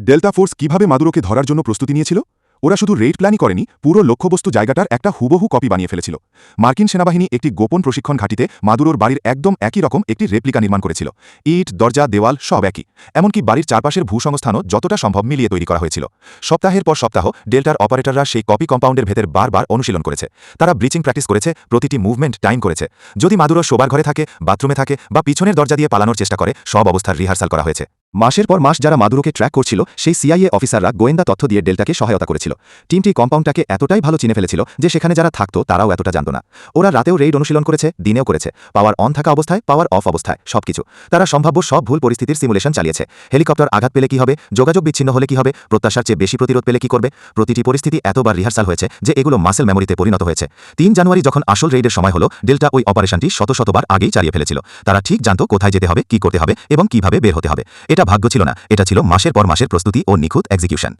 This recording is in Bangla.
ডেল্টা ফোর্স কিভাবে মাদুরোকে ধরার জন্য প্রস্তুতি নিয়েছিল? ওরা শুধু রেড প্ল্যানই করেনি, পুরো লক্ষ্যবস্তু জায়গাটার একটা হুবহু কপি বানিয়ে ফেলেছিল। মার্কিন সেনাবাহিনী একটি গোপন প্রশিক্ষণ ঘাঁটিতে মাদুরোর বাড়ির একদম একই রকম একটি রেপ্লিকা নির্মাণ করেছিল। ইট, দরজা, দেওয়াল সব একই। এমনকি বাড়ির চারপাশের ভূসংস্থানও যতটা সম্ভব মিলিয়ে তৈরি করা হয়েছিল। সপ্তাহের পর সপ্তাহ ডেল্টার অপারেটররা সেই কপি কম্পাউন্ডের ভেতর বারবার অনুশীলন করেছে। তারা ব্রিচিং প্র্যাকটিস করেছে, প্রতিটি মুভমেন্ট টাইম করেছে। যদি মাদুরো শোবার ঘরে থাকে, বাথরুমে থাকে বা পিছনের দরজা দিয়ে পালানোর চেষ্টা করে, সব অবস্থার রিহার্সাল করা হয়েছে। মাসের পর মাস যারা মাদুরোকে ট্র্যাক করছিল, সেই সিআইএ অফিসাররা গোয়েন্দা তথ্য দিয়ে ডেল্টাকে সহায়তা করেছিল। টিমটি কম্পাউন্ডটাকে এতটাই ভালো চিনে ফেলেছিল যে সেখানে যারা থাকতো তারাও এতটা জানত না। ওরা রাতেও রেইড অনুশীলন করেছে, দিনেও করেছে, পাওয়ার অন থাকা অবস্থায়, পাওয়ার অফ অবস্থায়, সবকিছু। তারা সম্ভাব্য সব ভুল পরিস্থিতির সিমুলেশন চালিয়েছে। হেলিকপ্টার আঘাত পেলে কি হবে, যোগাযোগ বিচ্ছিন্ন হলে কি হবে, প্রত্যাশার চেয়ে বেশি প্রতিরোধ পেলে কি করবে। প্রতিটি পরিস্থিতি এতবার রিহার্সাল হয়েছে যে এগুলো মাসেল মেমোরিতে পরিণত হয়েছে। 3 জানুয়ারি যখন আসল রেইডের সময় হলো, ডেল্টা ওই অপারেশনটি শতবার আগেই চালিয়ে ফেলেছিল। তারা ঠিক জানত কোথায় যেতে হবে, কি করতে হবে এবং কিভাবে বের হতে হবে। এটা ভাগ্য ছিল না, এটা ছিল মাসের পর মাসের প্রস্তুতি ও নিখুঁত এক্সিকিউশন।